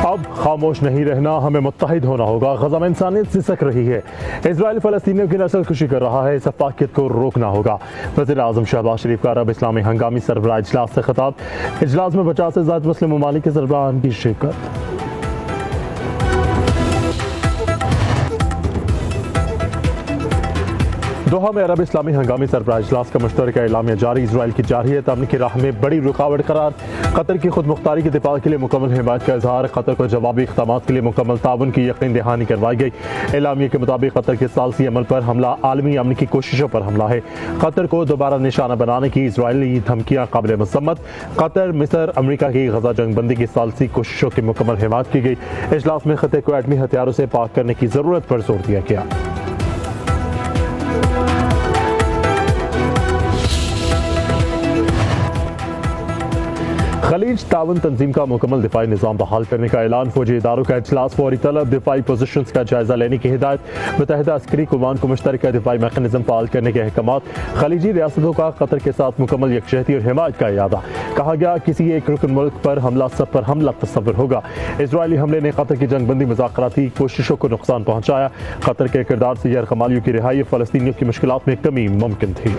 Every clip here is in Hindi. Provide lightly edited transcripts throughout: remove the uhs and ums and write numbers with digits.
अब खामोश नहीं रहना, हमें मुत्तहिद होना होगा। गजा में इंसानियत सिसक रही है। इजराइल फलस्तीनियों की नस्ल खुशी कर रहा है, सफाकियत को रोकना होगा। वज़ीर आज़म शहबाज शरीफ का अरब इस्लामी हंगामी सरबराह इजलास से खिताब। इजलास में 50 से ज़्यादा मुस्लिम ममालिक के सरबराहान की शिरकत। दोहा में अरब इस्लामी हंगामी सरबराह इजलास का मुश्तरका एलामिया जारी। इजराइल की जारहियत अमन की राह में बड़ी रुकावट करार। कतर की खुद मुख्तारी के दिफा के लिए मुकम्मल हिमायत का इजहार। कतर को जवाबी इक़दामात के लिए मुकम्मल ताउन की यकीन दहानी करवाई गई। एलामिया के मुताबिक कतर के सालसी अमल पर हमला आलमी अमन की कोशिशों पर हमला है। कतर को दोबारा निशाना बनाने की इजरायली धमकियां काबिल मसम्मत। कतर, मिस्र, अमरीका की गजा जंगबंदी की सालसी कोशिशों की मुकम्मल हिमायत की गई। इजलास में खत्े को एटमी हथियारों से पाक करने की जरूरत पर जोर दिया गया। खलीज ताउन तंजीम का मुकम्मल दिफाई निज़ाम बहाल करने का ऐलान। फौजी इदारों का इजलास, फौरी तलब, दिफाई पोजिशंस का जायजा लेने की हिदायत। मुत्तहिदा अस्करी कुमान को मुश्तरका दिफाई मैकेनिज्म फाल करने के अहकामात। खलीजी रियासतों का कतर के साथ मुकम्मल यकजहती और हिमायत का इरादा। कहा गया किसी एक रुकन मुल्क पर हमला सब पर हमला तस्वर होगा। इजरायली हमले ने कतर की जंगबंदी मुज़ाकराती कोशिशों को नुकसान पहुँचाया। कतर के किरदार से यरगमालियों की रिहाई, फ़लस्तीनियों की मुश्किलात में कमी मुमकिन थी।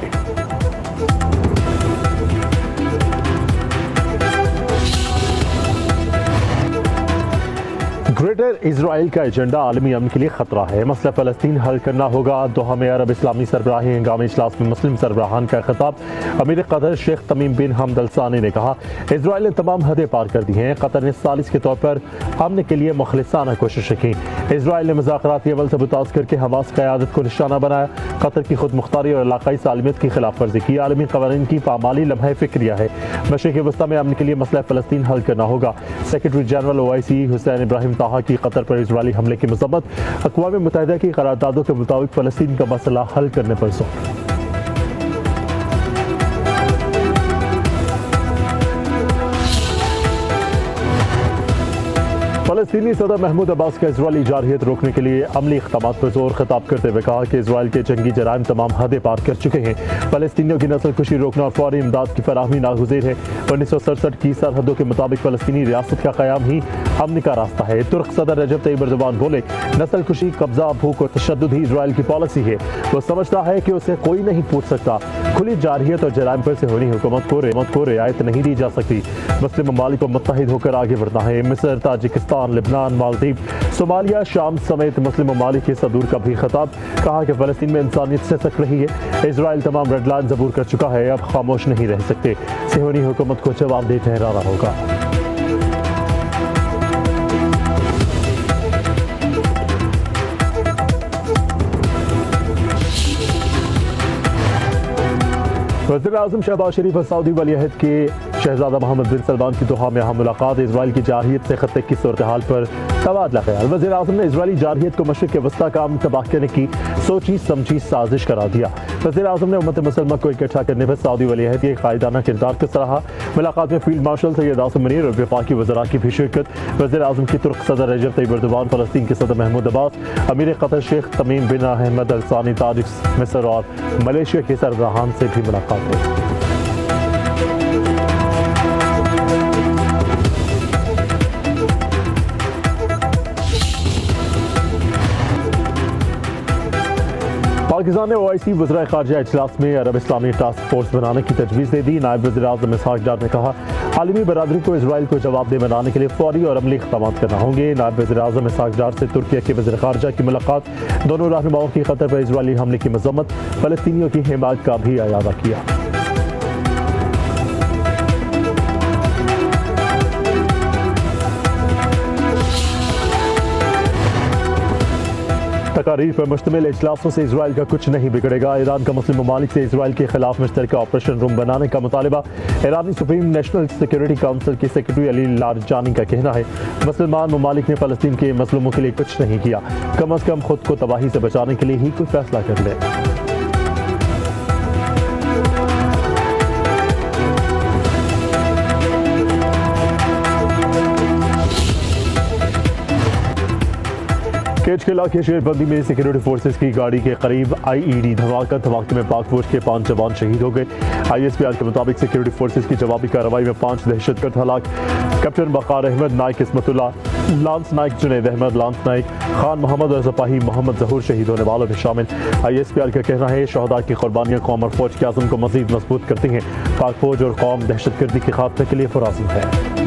ग्रेटर इजराइल का एजेंडा आलमी अमन के लिए खतरा है। मसला फ़लस्तीन हल करना होगा। दोहा में अरब इस्लामी सरबराही हंगामी इजलास में मुस्लिम सरबराहान का खिताब। अमीर कतर शेख तमीम बिन हमद अल सानी ने कहा, इजराइल ने तमाम हदें पार कर दी हैं। कतर ने सालिस के तौर पर अमन के लिए मुखलिसाना कोशिशें की। इजराइल ने मुज़ाकराती अमल से मुताज़ करके हमास क़यादत को निशाना बनाया। कतर की खुद मुख्तारी और इलाकाई सालमियत की खिलाफ वर्जी की। आलमी क़वानीन की पामाली लम्हा फ़िक्रिया है। मशरिक़ वस्ता में अमन के लिए मसला फ़लस्तीन हल करना होगा। Secretary general OIC Hussain Ibrahim ताहा की कतर पर इजरायली हमले की मज़म्मत। अक़वाम मुत्तहिदा की करारदादों के मुताबिक फ़लस्तीन का मसला हल करने पर जोर। फ़लस्तीनी सदर महमूद अब्बास का इजरायली जारहियत रोकने के लिए अमली इक़दामात पर जोर। खिताब करते हुए कहा कि इजराइल के जंगी जराइम तमाम हदें पार कर चुके हैं। फ़लस्तीनियों की नस्ल खुशी रोकना और फौरी इमदाद की फराहमी नागुज़ीर है। 1967 की सरहदों के मुताबिक फ़लस्तीनी रियासत का क़याम ही अमन का रास्ता है। तुर्क सदर रजब तैयब एर्दोगान बोले, नस्ल खुशी, कब्जा, भूख और तशद्दुद ही इजराइल की पॉलिसी है। वो समझता है कि उसे कोई नहीं पूछ सकता। खुली जारहियत और जराइम पर से होनी हुकूमत को रियायत नहीं दी जा सकती। मुस्लिम ममालिक को मुत्तहिद होकर आगे बढ़ना है। मिस्र, ताजिकिस्तान, लेबनान, मालदीव, सोमालिया, शाम समेत मुस्लिम ममालिक के सदूर का भी खिताब। कहा कि फ़लस्तीन में इंसानियत सिसक रही है। इजराइल तमाम रेड लाइन ज़बूर कर चुका है। अब खामोश नहीं रह सकते। सिहोनी हुकूमत को जवाबदेह ठहराना होगा। वज़ीर आज़म शहबाज शरीफ और सऊदी वलीअहद के शहजादा मोहम्मद बिन सलमान की दोहा में अहम मुलाकात। इजराइल की जारहियत से खत्ते की सूरत हाल पर तबादला ख्याल। वज़ीर आज़म ने इजरायली जारहियत को मशरिक़ वस्ता का अमन तबाह करने की सोची समझी साजिश करार दिया। वज़ीर आज़म ने उम्मत मुसलमा को इकट्ठा करने पर सऊदी वलीअहद के कायदाना किरदार को सराहा। मुलाकात में फील्ड मार्शल सैयद आसिम मुनीर और वफाकी वज़रा की भी शिरकत। वज़ीर आज़म की तुर्क सदर रजब तैयब एर्दोगान, फ़लस्तीन के सदर महमूद अब्बास, अमीर कतर शेख तमीम बिन हमद अल सानी, ताजिक, मिस्र और मलेशिया के सरबराहान से भी मुलाकात हुई। पाकिस्तान ने OIC वज़राए ख़ारिजा इजलास में अरब इस्लामी टास्क फोर्स बनाने की तजवीज़ दे दी। नायब वज़ीर आज़म इसहाक़ डार ने कहा, आलमी बरादरी को इजराइल को जवाबदेह बनाने के लिए फौरी और अमली इक़दामात करना होंगे। नायब वज़ीर आज़म इसहाक़ डार से तुर्की के वज़ीर ख़ारिजा की मुलाकात। दोनों रहनुमाओं की कतर पर इजरायली हमले की मज़म्मत, फ़लस्तीनियों की हिमायत का भी इरादा किया। तकारीर पर मुश्तमिल इजलासों से इजराइल का कुछ नहीं बिगड़ेगा। ईरान का मुस्लिम ममालिक से इजराइल के खिलाफ मुश्तरका ऑपरेशन रूम बनाने का मुतालबा। ईरानी सुप्रीम नेशनल सिक्योरिटी काउंसिल के सेक्रेटरी अली लारजानी का कहना है, मुसलमान ममालिक ने फ़लस्तीन के मजलूमों के लिए कुछ नहीं किया। कम अज़ कम खुद को तबाही से बचाने के लिए ही कोई फैसला कर ले। केच के इलाके शेरबंदी में सिक्योरिटी फोर्सेस की गाड़ी के करीब IED धमाका। धमाके में पाक फौज के 5 जवान शहीद हो गए। ISPR के मुताबिक सिक्योरिटी फोर्सेस की जवाबी कार्रवाई में 5 दहशतगर्द हलाक। कैप्टन वक़ार अहमद, नायक किस्मतुल्लाह, लांस नाइक जुनैद अहमद, लांस नाइक, खान मोहम्मद और सिपाही मोहम्मद जहूर शहीद होने वालों में शामिल। ISPR का कहना है शहदा की कुर्बानियाँ कौम और फौज के आज़म को मज़ीद मजबूत करती हैं। पाक फौज और कौम दहशतगर्दी के खात्मे के लिए पुरअज़्म है।